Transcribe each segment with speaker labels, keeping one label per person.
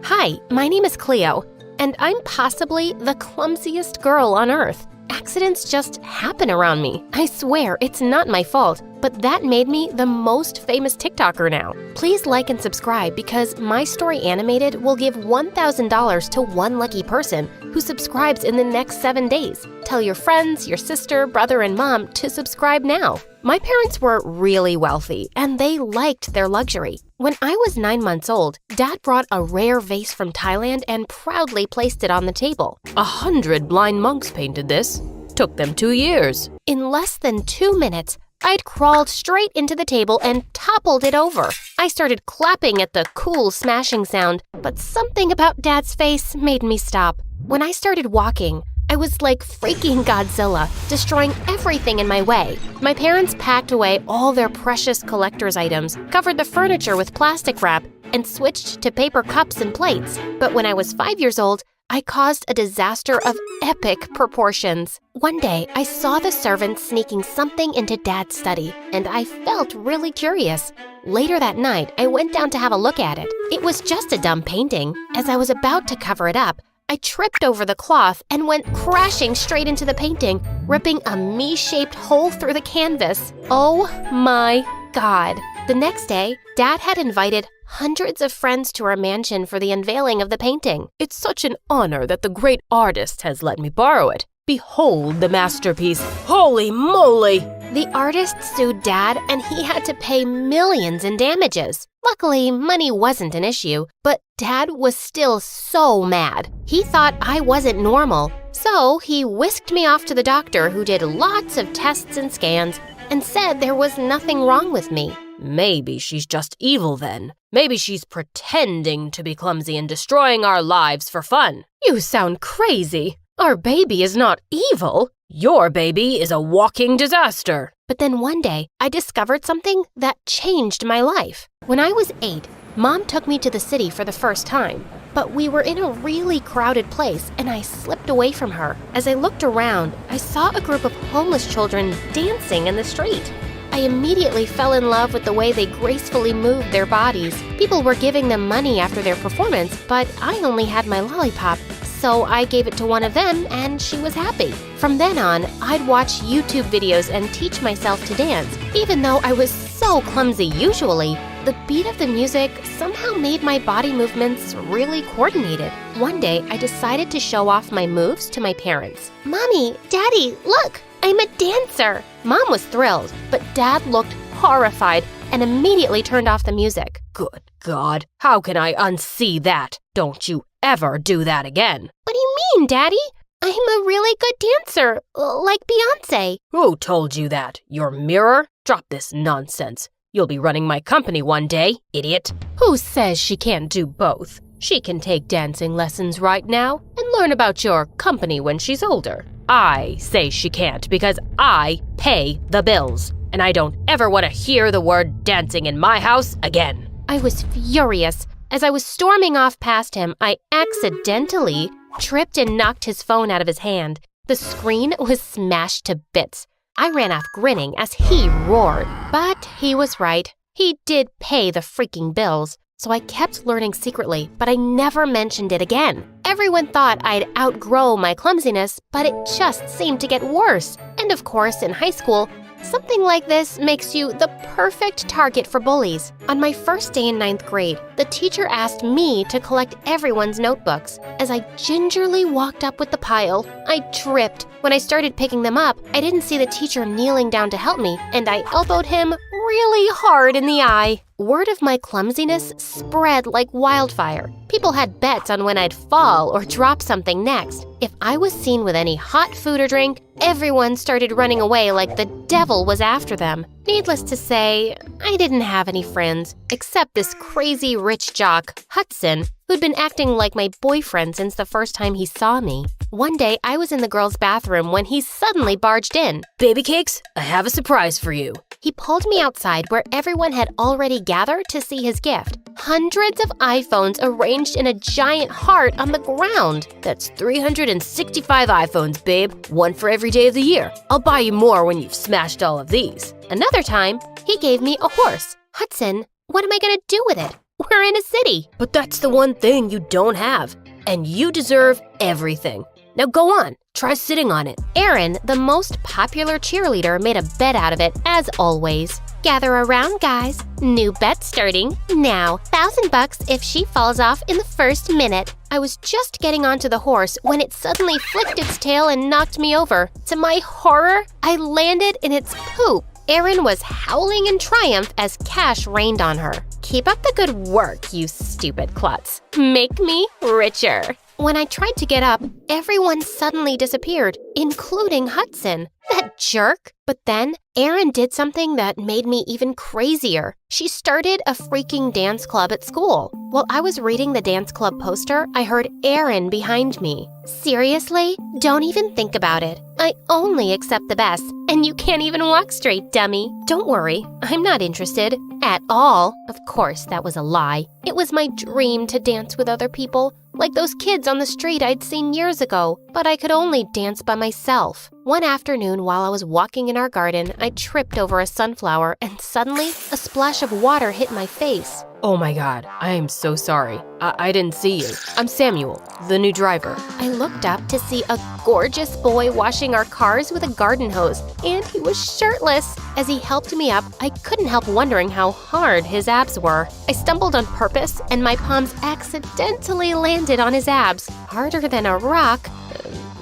Speaker 1: Hi, my name is Cleo, and I'm possibly the clumsiest girl on earth. Accidents just happen around me. I swear it's not my fault, but that made me the most famous TikToker now. Please like and subscribe because My Story Animated will give $1,000 to one lucky person who subscribes in the next 7 days. Tell your friends, your sister, brother, and mom to subscribe now. My parents were really wealthy, and they liked their luxury. When I was 9 months old, Dad brought a rare vase from Thailand and proudly placed it on the table.
Speaker 2: 100 blind monks painted this. Took them 2 years.
Speaker 1: In less than 2 minutes, I'd crawled straight into the table and toppled it over. I started clapping at the cool smashing sound, but something about Dad's face made me stop. When I started walking, I was like freaking Godzilla, destroying everything in my way. My parents packed away all their precious collector's items, covered the furniture with plastic wrap, and switched to paper cups and plates. But when I was 5 years old, I caused a disaster of epic proportions. One day, I saw the servants sneaking something into Dad's study, and I felt really curious. Later that night, I went down to have a look at it. It was just a dumb painting. As I was about to cover it up, I tripped over the cloth and went crashing straight into the painting, ripping a me-shaped hole through the canvas. Oh my God. The next day, Dad had invited hundreds of friends to our mansion for the unveiling of the painting.
Speaker 2: It's such an honor that the great artist has let me borrow it. Behold the masterpiece. Holy moly!
Speaker 1: The artist sued Dad, and he had to pay millions in damages. Luckily, money wasn't an issue, but Dad was still so mad. He thought I wasn't normal, so he whisked me off to the doctor, who did lots of tests and scans and said there was nothing wrong with me.
Speaker 2: Maybe she's just evil then. Maybe she's pretending to be clumsy and destroying our lives for fun.
Speaker 1: You sound crazy. Our baby is not evil.
Speaker 2: Your baby is a walking disaster.
Speaker 1: But then one day, I discovered something that changed my life. When I was 8, Mom took me to the city for the first time. But we were in a really crowded place, and I slipped away from her. As I looked around, I saw a group of homeless children dancing in the street. I immediately fell in love with the way they gracefully moved their bodies. People were giving them money after their performance, but I only had my lollipop. So I gave it to one of them, and she was happy. From then on, I'd watch YouTube videos and teach myself to dance. Even though I was so clumsy usually, the beat of the music somehow made my body movements really coordinated. One day, I decided to show off my moves to my parents. Mommy, Daddy, look, I'm a dancer. Mom was thrilled, but Dad looked horrified and immediately turned off the music.
Speaker 2: Good God, how can I unsee that? Don't you ever do that again.
Speaker 1: What do you mean, Daddy? I'm a really good dancer, like Beyonce.
Speaker 2: Who told you that? Your mirror? Drop this nonsense. You'll be running my company one day, idiot.
Speaker 1: Who says she can't do both? She can take dancing lessons right now and learn about your company when she's older.
Speaker 2: I say she can't because I pay the bills, and I don't ever want to hear the word dancing in my house again.
Speaker 1: I was furious. As I was storming off past him, I accidentally tripped and knocked his phone out of his hand. The screen was smashed to bits. I ran off grinning as he roared. But he was right. He did pay the freaking bills. So I kept learning secretly, but I never mentioned it again. Everyone thought I'd outgrow my clumsiness, but it just seemed to get worse. And of course, in high school, something like this makes you the perfect target for bullies. On my first day in 9th grade, the teacher asked me to collect everyone's notebooks. As I gingerly walked up with the pile, I tripped. When I started picking them up, I didn't see the teacher kneeling down to help me, and I elbowed him really hard in the eye. Word of my clumsiness spread like wildfire. People had bets on when I'd fall or drop something next. If I was seen with any hot food or drink, everyone started running away like the devil was after them. Needless to say, I didn't have any friends, except this crazy rich jock, Hudson, who'd been acting like my boyfriend since the first time he saw me. One day, I was in the girls' bathroom when he suddenly barged in.
Speaker 2: Baby cakes, I have a surprise for you.
Speaker 1: He pulled me outside where everyone had already gathered to see his gift. Hundreds of iPhones arranged in a giant heart on the ground.
Speaker 2: That's 365 iPhones, babe. One for every day of the year. I'll buy you more when you've smashed all of these.
Speaker 1: Another time, he gave me a horse. Hudson, what am I gonna do with it? We're in a city.
Speaker 2: But that's the one thing you don't have. And you deserve everything. Now go on, try sitting on it.
Speaker 1: Erin, the most popular cheerleader, made a bet out of it, as always. Gather around, guys. New bet starting now. $1,000 if she falls off in the first minute. I was just getting onto the horse when it suddenly flicked its tail and knocked me over. To my horror, I landed in its poop. Erin was howling in triumph as cash rained on her. Keep up the good work, you stupid klutz. Make me richer. When I tried to get up, everyone suddenly disappeared, including Hudson. That jerk. But then, Erin did something that made me even crazier. She started a freaking dance club at school. While I was reading the dance club poster, I heard Erin behind me. Seriously? Don't even think about it. I only accept the best, and you can't even walk straight, dummy. Don't worry, I'm not interested. At all. Of course, that was a lie. It was my dream to dance with other people, like those kids on the street I'd seen years ago, but I could only dance by myself. One afternoon while I was walking in our garden, I tripped over a sunflower and suddenly a splash of water hit my face.
Speaker 2: Oh my God, I am so sorry. I didn't see you. I'm Samuel, the new driver.
Speaker 1: I looked up to see a gorgeous boy washing our cars with a garden hose, and he was shirtless. As he helped me up, I couldn't help wondering how hard his abs were. I stumbled on purpose, and my palms accidentally landed on his abs, harder than a rock.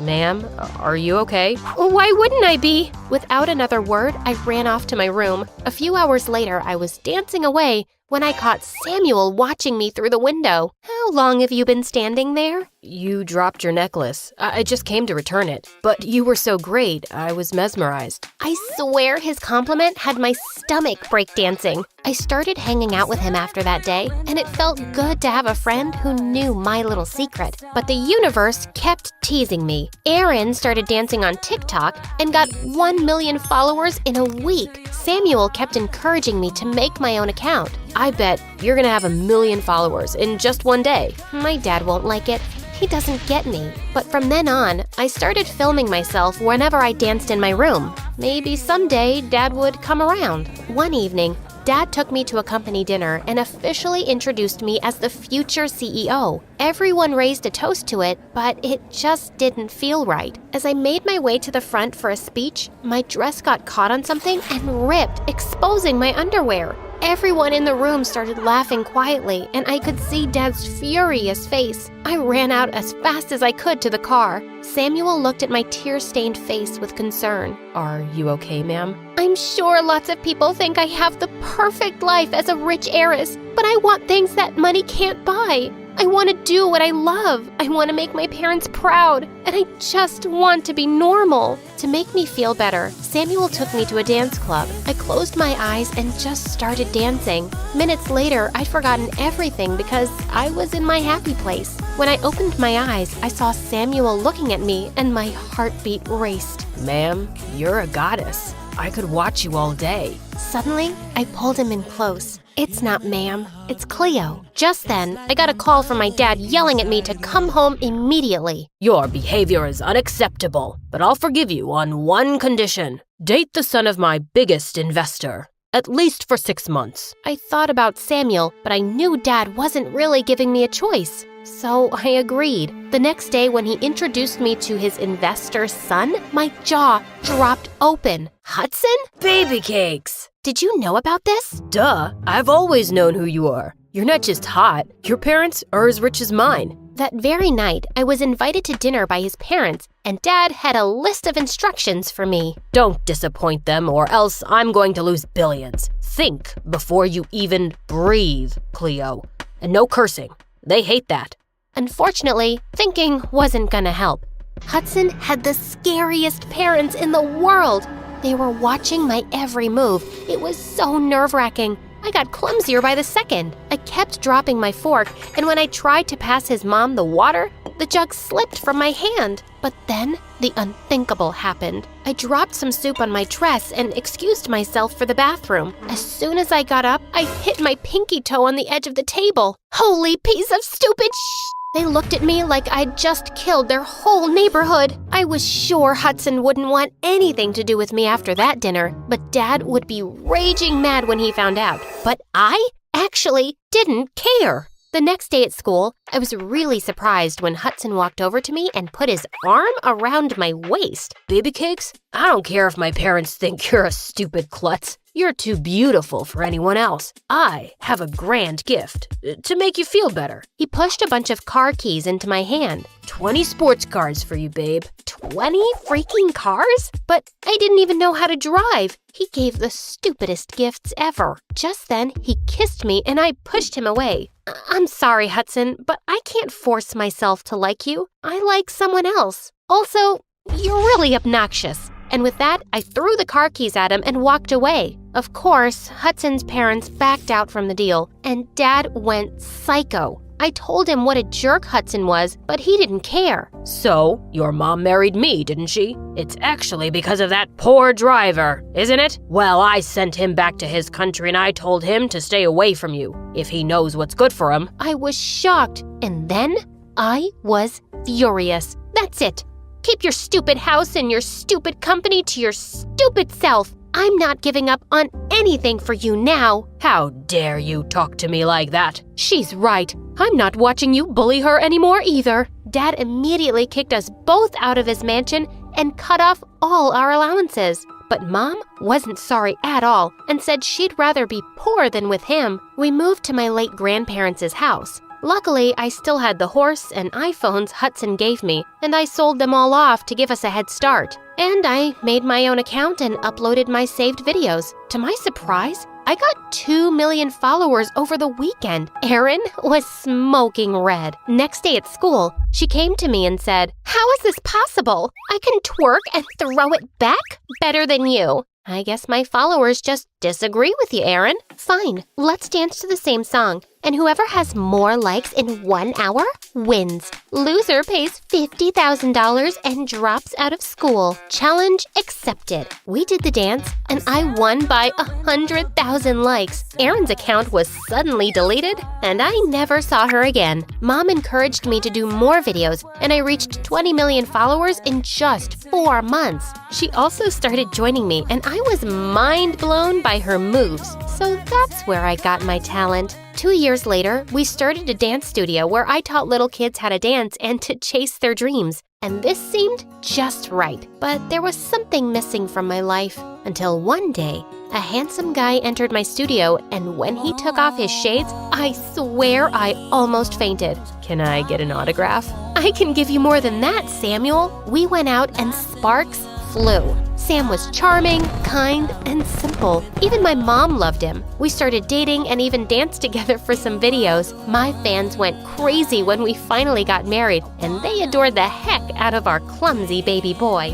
Speaker 2: Ma'am, are you okay?
Speaker 1: Why wouldn't I be? Without another word, I ran off to my room. A few hours later, I was dancing away when I caught Samuel watching me through the window. How long have you been standing there?
Speaker 2: You dropped your necklace. I just came to return it. But you were so great, I was mesmerized.
Speaker 1: I swear his compliment had my stomach breakdancing. I started hanging out with him after that day, and it felt good to have a friend who knew my little secret. But the universe kept teasing me. Erin started dancing on TikTok and got 1 million followers in a week. Samuel kept encouraging me to make my own account.
Speaker 2: I bet you're gonna have 1 million followers in just one day.
Speaker 1: My dad won't like it. He doesn't get me. But from then on, I started filming myself whenever I danced in my room. Maybe someday Dad would come around. One evening, Dad took me to a company dinner and officially introduced me as the future CEO. Everyone raised a toast to it, but it just didn't feel right. As I made my way to the front for a speech, my dress got caught on something and ripped, exposing my underwear. Everyone in the room started laughing quietly, and I could see Dad's furious face. I ran out as fast as I could to the car. Samuel looked at my tear-stained face with concern.
Speaker 2: Are you okay, ma'am?
Speaker 1: I'm sure lots of people think I have the perfect life as a rich heiress, but I want things that money can't buy. I want to do what I love. I want to make my parents proud, and I just want to be normal. To make me feel better, Samuel took me to a dance club. I closed my eyes and just started dancing. Minutes later, I'd forgotten everything because I was in my happy place. When I opened my eyes, I saw Samuel looking at me, and my heartbeat raced.
Speaker 2: Ma'am, you're a goddess. I could watch you all day.
Speaker 1: Suddenly, I pulled him in close. It's not ma'am, it's Cleo. Just then, I got a call from my dad yelling at me to come home immediately.
Speaker 2: Your behavior is unacceptable, but I'll forgive you on one condition. Date the son of my biggest investor, at least for 6 months.
Speaker 1: I thought about Samuel, but I knew Dad wasn't really giving me a choice. So I agreed. The next day when he introduced me to his investor's son, my jaw dropped open. Hudson?
Speaker 2: Baby cakes!
Speaker 1: Did you know about this?
Speaker 2: Duh, I've always known who you are. You're not just hot, your parents are as rich as mine.
Speaker 1: That very night, I was invited to dinner by his parents, and Dad had a list of instructions for me.
Speaker 2: Don't disappoint them, or else I'm going to lose billions. Think before you even breathe, Cleo. And no cursing. They hate that.
Speaker 1: Unfortunately, thinking wasn't gonna help. Hudson had the scariest parents in the world. They were watching my every move. It was so nerve-wracking. I got clumsier by the second. I kept dropping my fork, and when I tried to pass his mom the water, the jug slipped from my hand. But then, the unthinkable happened. I dropped some soup on my dress and excused myself for the bathroom. As soon as I got up, I hit my pinky toe on the edge of the table. Holy piece of stupid sh**! They looked at me like I'd just killed their whole neighborhood. I was sure Hudson wouldn't want anything to do with me after that dinner, but Dad would be raging mad when he found out. But I actually didn't care. The next day at school, I was really surprised when Hudson walked over to me and put his arm around my waist.
Speaker 2: Baby cakes? I don't care if my parents think you're a stupid klutz. You're too beautiful for anyone else. I have a grand gift to make you feel better.
Speaker 1: He pushed a bunch of car keys into my hand.
Speaker 2: 20 sports cars for you, babe.
Speaker 1: 20 freaking cars? But I didn't even know how to drive. He gave the stupidest gifts ever. Just then, he kissed me and I pushed him away. I'm sorry, Hudson, but I can't force myself to like you. I like someone else. Also, you're really obnoxious. And with that, I threw the car keys at him and walked away. Of course, Hudson's parents backed out from the deal, and Dad went psycho. I told him what a jerk Hudson was, but he didn't care.
Speaker 2: So, your mom married me, didn't she? It's actually because of that poor driver, isn't it? Well, I sent him back to his country and I told him to stay away from you, if he knows what's good for him.
Speaker 1: I was shocked, and then I was furious. That's it. Keep your stupid house and your stupid company to your stupid self. I'm not giving up on anything for you now.
Speaker 2: How dare you talk to me like that?
Speaker 1: She's right. I'm not watching you bully her anymore either. Dad immediately kicked us both out of his mansion and cut off all our allowances. But Mom wasn't sorry at all and said she'd rather be poor than with him. We moved to my late grandparents' house. Luckily, I still had the horse and iPhones Hudson gave me, and I sold them all off to give us a head start. And I made my own account and uploaded my saved videos. To my surprise, I got 2 million followers over the weekend. Erin was smoking red. Next day at school, she came to me and said, "How is this possible? I can twerk and throw it back better than you." I guess my followers just disagree with you, Erin. Fine, let's dance to the same song. And whoever has more likes in 1 hour wins. Loser pays $50,000 and drops out of school. Challenge accepted. We did the dance, and I won by 100,000 likes. Erin's account was suddenly deleted, and I never saw her again. Mom encouraged me to do more videos, and I reached 20 million followers in just 4 months. She also started joining me, and I was mind blown by her moves. So that's where I got my talent. 2 years later, we started a dance studio where I taught little kids how to dance and to chase their dreams. And this seemed just right. But there was something missing from my life. Until one day, a handsome guy entered my studio, and when he took off his shades, I swear I almost fainted.
Speaker 2: Can I get an autograph?
Speaker 1: I can give you more than that, Samuel. We went out and sparks flew. Sam was charming, kind, and simple. Even my mom loved him. We started dating and even danced together for some videos. My fans went crazy when we finally got married, and they adored the heck out of our clumsy baby boy.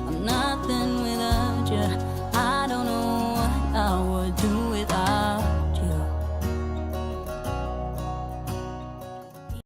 Speaker 3: I'm nothing without you.